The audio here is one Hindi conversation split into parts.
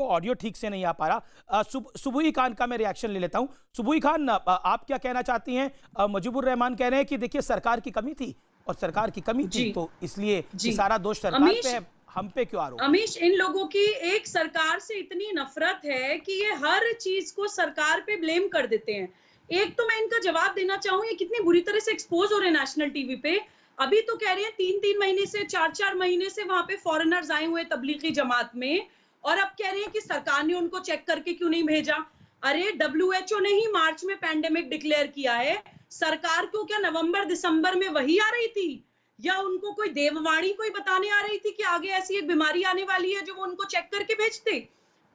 को ऑडियो ठीक से नहीं आ पा रहा। सुबुई खान का मैं रिएक्शन ले लेता हूं। सुबुई खान, आप क्या कहना चाहती हैं? मुजीबुर रहमान कह रहे हैं कि देखिए सरकार की कमी थी, और सरकार की कमी थी तो इसलिए सारा दोष सरकार पे है, हम पे क्यों आरोप? अमीश, इन लोगों की एक सरकार से इतनी नफरत है कि ये हर चीज को सरकार पे ब्लेम कर देते हैं। एक तो मैं इनका जवाब देना चाहूँ, ये कितनी बुरी तरह से एक्सपोज हो रहे हैं नेशनल टीवी पे। अभी तो कह रहे हैं 3-3 महीने से, 4-4 महीने से वहां पे फॉरेनर्स आए हुए तबलीगी जमात में, और अब कह रहे हैं कि सरकार ने उनको चेक करके क्यों नहीं भेजा। अरे WHO ने ही मार्च में पैंडेमिक डिक्लेयर किया है, सरकार को क्या नवंबर दिसंबर में वही आ रही थी, या उनको कोई देववाणी कोई बताने आ रही थी कि आगे ऐसी एक बीमारी आने वाली है जो वो उनको चेक करके भेजते?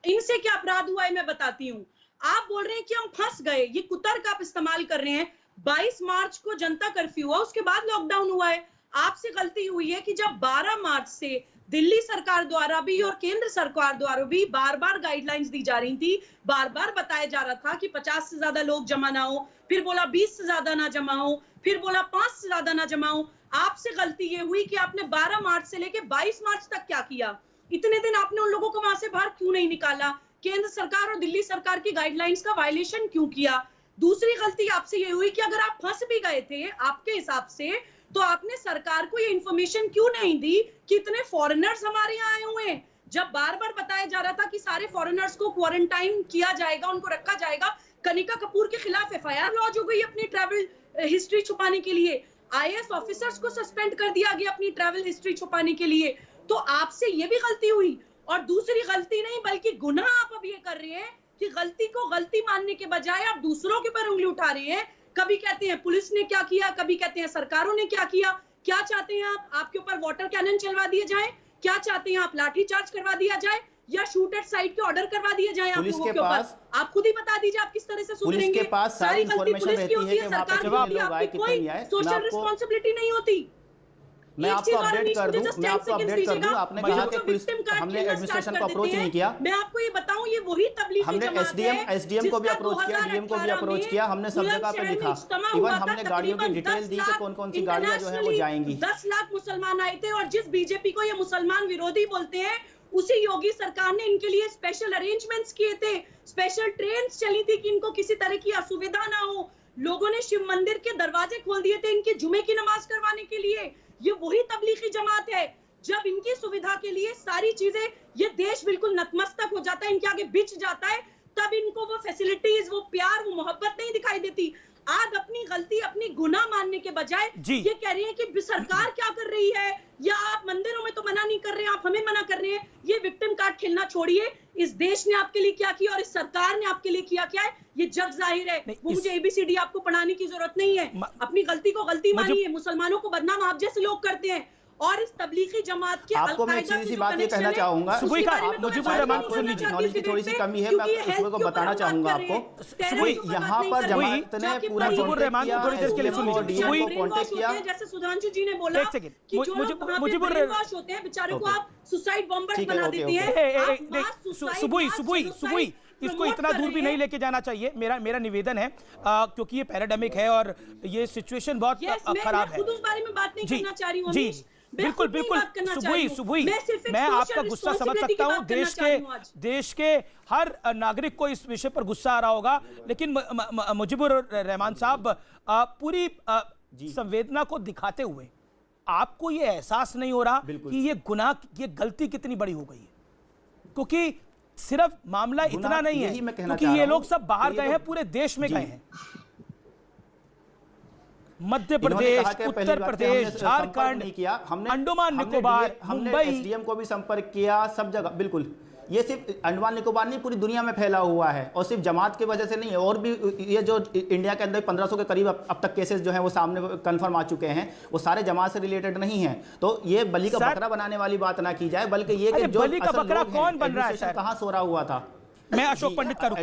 इनसे क्या अपराध हुआ है मैं बताती हूँ। आप बोल रहे हैं कि हम फंस गए, ये कुतर्क आप इस्तेमाल कर रहे हैं। 22 मार्च को जनता कर्फ्यू हुआ, उसके बाद लॉकडाउन हुआ है। आपसे गलती हुई है कि जब 12 मार्च से दिल्ली सरकार द्वारा भी और केंद्र सरकार द्वारा भी बार बार गाइडलाइंस दी जा रही थी, बार बार बताया जा रहा था कि 50 से ज्यादा लोग जमा ना हो, फिर बोला 20 से ज्यादा ना जमा हो, फिर बोला 5 से ज्यादा ना जमा हो। आपसे गलती ये हुई कि आपने 12 मार्च से लेके 22 मार्च तक क्या किया? इतने दिन आपने उन लोगों को वहां से बाहर क्यों नहीं निकाला? केंद्र सरकार और दिल्ली सरकार की गाइडलाइंस का वायलेशन क्यों किया? दूसरी गलती आपसे ये हुई कि अगर आप फंस भी गए थे आपके हिसाब से, तो आपने सरकार को ये इंफॉर्मेशन क्यों नहीं दी कि इतने फॉरेनर्स हमारे यहाँ आए हुए हैं? जब बार बार बताया जा रहा था कि सारे फॉरेनर्स को क्वारंटाइन किया जाएगा, उनको रखा जाएगा। कनिका कपूर के खिलाफ FIR लॉन्च हो गई अपनी ट्रैवल हिस्ट्री छुपाने के लिए। IAS ऑफिसर्स को सस्पेंड कर दिया गया अपनी ट्रैवल हिस्ट्री छुपाने के लिए। तो आपसे ये भी गलती हुई। और दूसरी गलती नहीं बल्कि गुनाह आप अब ये कर रहे हैं कि गलती को गलती मानने के बजाय आप दूसरों के ऊपर उंगली उठा रहे हैं। कभी कहते हैं पुलिस ने क्या किया, कभी कहते हैं सरकारों ने क्या किया। क्या चाहते हैं आप? आपके ऊपर वाटर कैनन चलवा दिए जाए? क्या चाहते हैं आप? लाठी चार्ज करवा दिया जाए या शूट एट साइट के ऑर्डर करवा दिए जाए आप लोगों के ऊपर? आप खुद ही बता दीजिए आप किस तरह से सुधरेंगे। पुलिस के पास सारी इंफॉर्मेशन रहती है कि वहां पे कितने लोग आए, कितने नहीं आए। सोशल रिस्पांसिबिलिटी नहीं होती। मैं आपको अपडेट कर दूं, आपने कहा कि पुलिस, हमने एडमिनिस्ट्रेशन को अप्रोच नहीं किया। मैं आपको ये बताऊं, ये वही तबलीगी हमने जमात है। एसडीएम को भी अप्रोच किया, डीएम को भी अप्रोच किया, हमने सब जगह पे लिखा। इवन हमने गाड़ियों की डिटेल दी कि कौन कौन सी गाड़ियां जो है वो जाएंगी। 10 लाख मुसलमान आए थे, और जिस बीजेपी को ये मुसलमान विरोधी बोलते हैं, उसी योगी सरकार ने इनके लिए स्पेशल अरेंजमेंट्स किए थे। स्पेशल ट्रेन चली थी कि इनको किसी तरह की असुविधा ना हो। लोगों ने शिव मंदिर के दरवाजे खोल दिए थे इनकी जुमे की नमाज करवाने के लिए। ये वही तबलीगी जमात है। जब इनकी सुविधा के लिए सारी चीजें, ये देश बिल्कुल नतमस्तक हो जाता है, इनके आगे बिछ जाता है, तब इनको वो फैसिलिटीज, वो प्यार, वो मोहब्बत नहीं दिखाई देती। आज अपनी गलती, अपनी गुनाह मानने के बजाय ये कह रही है कि सरकार क्या कर रही है, या आप मंदिरों में तो मना नहीं कर रहे हैं, आप हमें मना कर रहे हैं। ये विक्टिम कार्ड खेलना छोड़िए। इस देश ने आपके लिए क्या किया और इस सरकार ने आपके लिए क्या किया है, ये जग जाहिर है। वो मुझे ABCD आपको पढ़ाने की जरूरत नहीं है। अपनी गलती को गलती मानिए। मुसलमानों को बदनाम आप जैसे लोग करते हैं, और इस तबलीगी जमात के आपको मैं सीधी सी बात ये कहना चाहूंगा, सुबुई का मुजीबुर रहमान को सुन लीजिए, नॉलेज की थोड़ी सी कमी है, मैं उसको बताना चाहूंगा आपको। सुबुई यहाँ पर जमात ने पूरा मुजीबुर रहमान को थोड़ी देर के लिए सुन लीजिए। सुबुई को कांटेक्ट किया, जैसे सुधांशु जी ने बोला कि जो लोग मुजीबुर रहमान होते हैं बेचारों को आप सुसाइड बॉम्बर्स बना देती हैं। सुबुई इसको इतना दूर भी नहीं लेके जाना चाहिए, मेरा निवेदन है, क्योंकि ये पैराडेमिक है और ये सिचुएशन बहुत खराब है। उस बारे में बात नहीं करना चाह रही हूं। जी बिल्कुल सुबुई, मैं आपका गुस्सा समझ सकता हूं। देश के हर नागरिक को इस विषय पर गुस्सा आ रहा होगा, लेकिन मुजीबुर रहमान साहब, पूरी संवेदना को दिखाते हुए आपको ये एहसास नहीं हो रहा कि ये गुनाह, ये गलती कितनी बड़ी हो गई है? क्योंकि सिर्फ मामला इतना नहीं है, क्योंकि ये लोग सब बाहर गए हैं, पूरे देश में गए हैं। मध्य प्रदेश, उत्तर प्रदेश, झारखंड, अंडमान निकोबार, मुंबई, एसडीएम को भी संपर्क किया, सब जगह। बिल्कुल, ये सिर्फ अंडमान निकोबार नहीं, पूरी दुनिया में फैला हुआ है, और सिर्फ जमात की वजह से नहीं है। और भी ये जो इंडिया के अंदर 1500 के करीब अब तक केसेस जो हैं वो सामने कंफर्म आ चुके हैं, वो सारे जमात से रिलेटेड नहीं है। तो ये बलि का बकरा बनाने वाली बात ना की जाए, बल्कि ये कि जो बलि का बकरा कौन बन रहा है, कहाँ सो रहा हुआ था। मैं अशोक पंडित का रुख